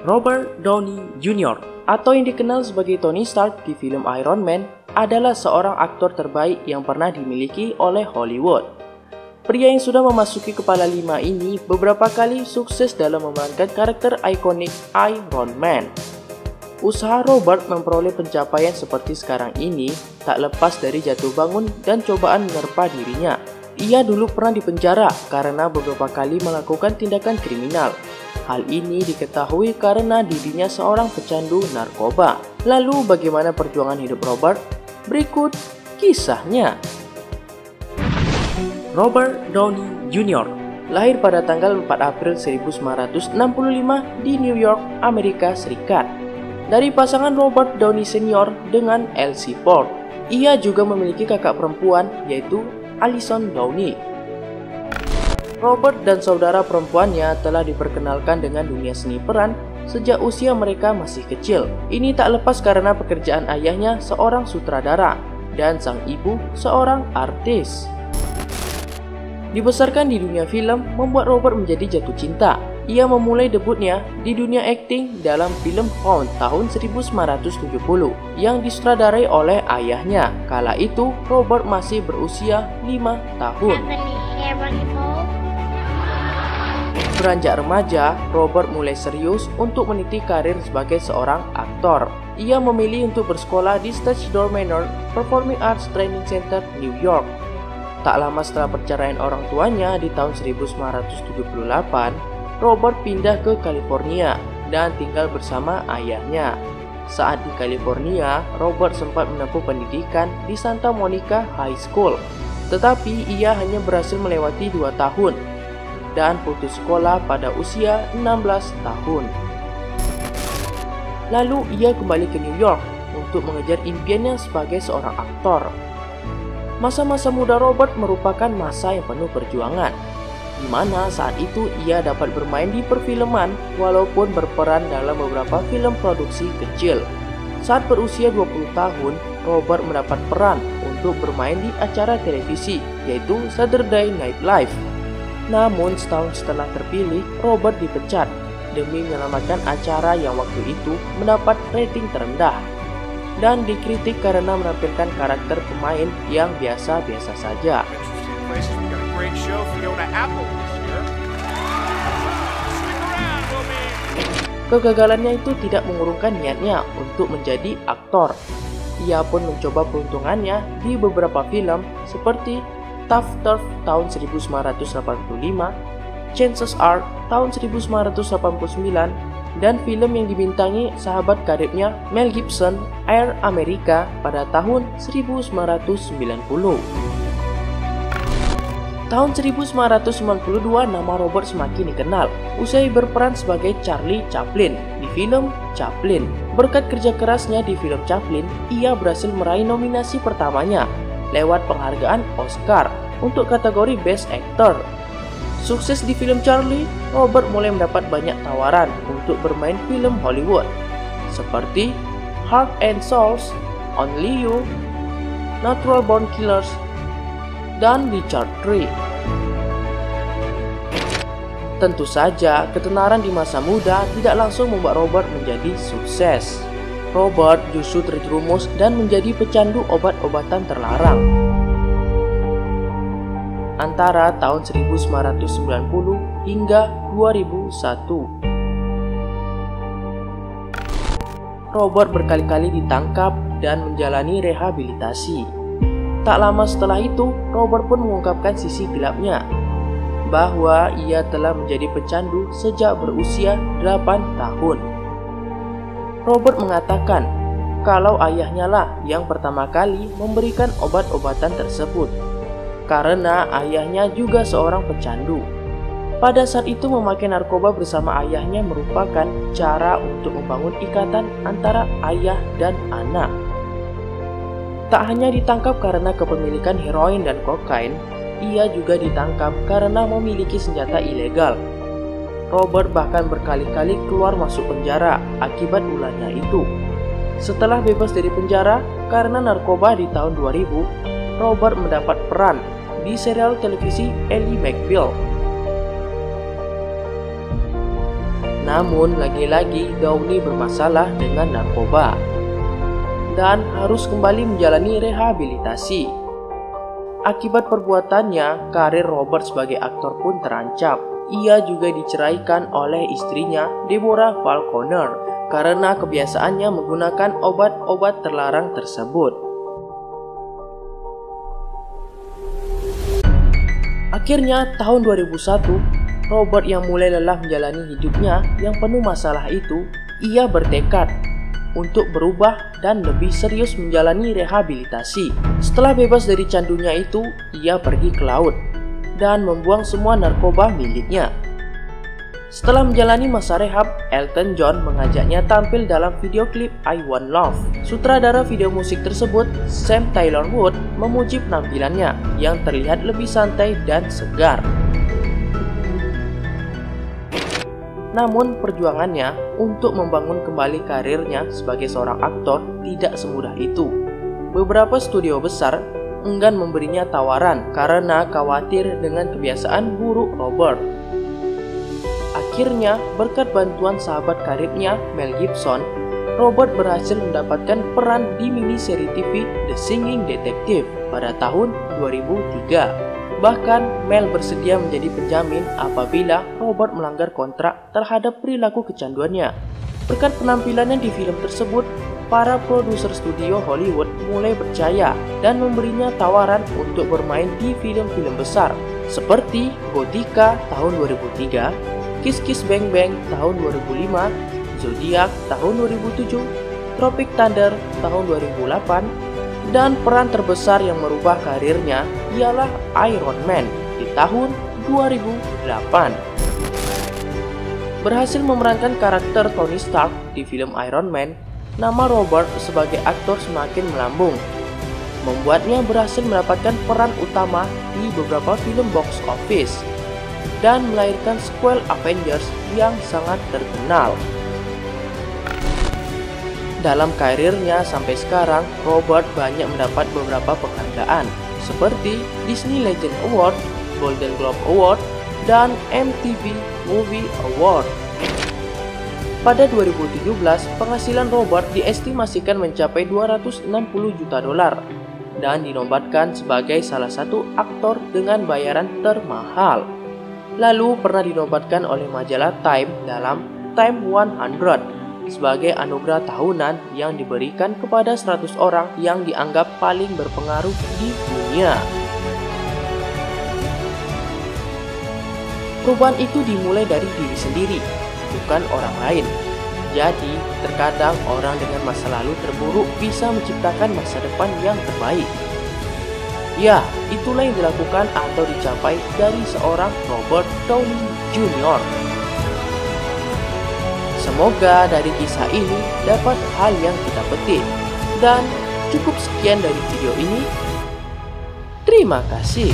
Robert Downey Jr. atau yang dikenal sebagai Tony Stark di film Iron Man adalah seorang aktor terbaik yang pernah dimiliki oleh Hollywood. Pria yang sudah memasuki kepala 5 ini beberapa kali sukses dalam memerankan karakter ikonik Iron Man. Usaha Robert memperoleh pencapaian seperti sekarang ini tak lepas dari jatuh bangun dan cobaan menerpa dirinya. Ia dulu pernah dipenjara karena beberapa kali melakukan tindakan kriminal. Hal ini diketahui karena dirinya seorang pecandu narkoba. Lalu bagaimana perjuangan hidup Robert? Berikut kisahnya. Robert Downey Jr. lahir pada tanggal 4 April 1965 di New York, Amerika Serikat. Dari pasangan Robert Downey Sr. dengan Elsie Ford. Ia juga memiliki kakak perempuan yaitu Allison Downey. Robert dan saudara perempuannya telah diperkenalkan dengan dunia seni peran sejak usia mereka masih kecil. Ini tak lepas karena pekerjaan ayahnya seorang sutradara dan sang ibu seorang artis. Dibesarkan di dunia film membuat Robert menjadi jatuh cinta. Ia memulai debutnya di dunia akting dalam film Hound tahun 1970 yang disutradarai oleh ayahnya. Kala itu Robert masih berusia 5 tahun. Beranjak remaja, Robert mulai serius untuk meniti karir sebagai seorang aktor. Ia memilih untuk bersekolah di Stage Door Manor Performing Arts Training Center, New York. Tak lama setelah perceraian orang tuanya di tahun 1978, Robert pindah ke California dan tinggal bersama ayahnya. Saat di California, Robert sempat menempuh pendidikan di Santa Monica High School, tetapi ia hanya berhasil melewati 2 tahun dan putus sekolah pada usia 16 tahun. Lalu ia kembali ke New York untuk mengejar impiannya sebagai seorang aktor. Masa-masa muda Robert merupakan masa yang penuh perjuangan, di mana saat itu ia dapat bermain di perfilman walaupun berperan dalam beberapa film produksi kecil. Saat berusia 20 tahun, Robert mendapat peran untuk bermain di acara televisi yaitu Saturday Night Live. Namun setahun setelah terpilih, Robert dipecat demi menyelamatkan acara yang waktu itu mendapat rating terendah dan dikritik karena menampilkan karakter pemain yang biasa-biasa saja. Kegagalannya itu tidak mengurungkan niatnya untuk menjadi aktor. Ia pun mencoba peruntungannya di beberapa film seperti Tough Turf tahun 1985, Chances Are tahun 1989, dan film yang dibintangi sahabat karibnya Mel Gibson, Air America pada tahun 1990. Tahun 1992 nama Robert semakin dikenal usai berperan sebagai Charlie Chaplin di film Chaplin. Berkat kerja kerasnya di film Chaplin, ia berhasil meraih nominasi pertamanya lewat penghargaan Oscar untuk kategori Best Actor. Sukses di film Charlie, Robert mulai mendapat banyak tawaran untuk bermain film Hollywood seperti Heart and Souls, Only You, Natural Born Killers, dan Richard III. Tentu saja, ketenaran di masa muda tidak langsung membuat Robert menjadi sukses. Robert justru terjerumus dan menjadi pecandu obat-obatan terlarang. Antara tahun 1990 hingga 2001. Robert berkali-kali ditangkap dan menjalani rehabilitasi. Tak lama setelah itu, Robert pun mengungkapkan sisi gelapnya, bahwa ia telah menjadi pecandu sejak berusia 8 tahun. Robert mengatakan kalau ayahnya lah yang pertama kali memberikan obat-obatan tersebut, karena ayahnya juga seorang pecandu. Pada saat itu memakai narkoba bersama ayahnya merupakan cara untuk membangun ikatan antara ayah dan anak. Tak hanya ditangkap karena kepemilikan heroin dan kokain, ia juga ditangkap karena memiliki senjata ilegal. Robert bahkan berkali-kali keluar masuk penjara akibat ulahnya itu. Setelah bebas dari penjara karena narkoba di tahun 2000, Robert mendapat peran di serial televisi Ally McBeal. Namun lagi-lagi Downey bermasalah dengan narkoba dan harus kembali menjalani rehabilitasi. Akibat perbuatannya, karir Robert sebagai aktor pun terancam. Ia juga diceraikan oleh istrinya, Deborah Falconer, karena kebiasaannya menggunakan obat-obat terlarang tersebut. Akhirnya, tahun 2001, Robert yang mulai lelah menjalani hidupnya yang penuh masalah itu, ia bertekad untuk berubah dan lebih serius menjalani rehabilitasi. Setelah bebas dari candunya itu, ia pergi ke laut dan membuang semua narkoba miliknya. Setelah menjalani masa rehab, Elton John mengajaknya tampil dalam video klip I Want Love. Sutradara video musik tersebut, Sam Taylor Wood, memuji penampilannya yang terlihat lebih santai dan segar. Namun perjuangannya untuk membangun kembali karirnya sebagai seorang aktor tidak semudah itu. Beberapa studio besar enggan memberinya tawaran karena khawatir dengan kebiasaan buruk Robert. Akhirnya, berkat bantuan sahabat karibnya Mel Gibson, Robert berhasil mendapatkan peran di mini-seri TV The Singing Detective pada tahun 2003. Bahkan, Mel bersedia menjadi penjamin apabila Robert melanggar kontrak terhadap perilaku kecanduannya. Berkat penampilannya di film tersebut, para produser studio Hollywood mulai percaya dan memberinya tawaran untuk bermain di film-film besar seperti Gotika tahun 2003, Kiss Kiss Bang Bang tahun 2005, Zodiac tahun 2007, Tropic Thunder tahun 2008, dan peran terbesar yang merubah karirnya ialah Iron Man di tahun 2008. Berhasil memerankan karakter Tony Stark di film Iron Man, nama Robert sebagai aktor semakin melambung, membuatnya berhasil mendapatkan peran utama di beberapa film box office dan melahirkan sequel Avengers yang sangat terkenal. Dalam karirnya sampai sekarang, Robert banyak mendapat beberapa penghargaan seperti Disney Legend Award, Golden Globe Award, dan MTV Movie Award. Pada 2017, penghasilan Robert diestimasikan mencapai 260 juta dolar dan dinobatkan sebagai salah satu aktor dengan bayaran termahal. Lalu pernah dinobatkan oleh majalah Time dalam Time 100 sebagai anugerah tahunan yang diberikan kepada 100 orang yang dianggap paling berpengaruh di dunia. Perubahan itu dimulai dari diri sendiri, bukan orang lain. Jadi, terkadang orang dengan masa lalu terburuk bisa menciptakan masa depan yang terbaik. Ya, itulah yang dilakukan atau dicapai dari seorang Robert Downey Jr. Semoga dari kisah ini dapat hal yang kita petik. Dan cukup sekian dari video ini. Terima kasih.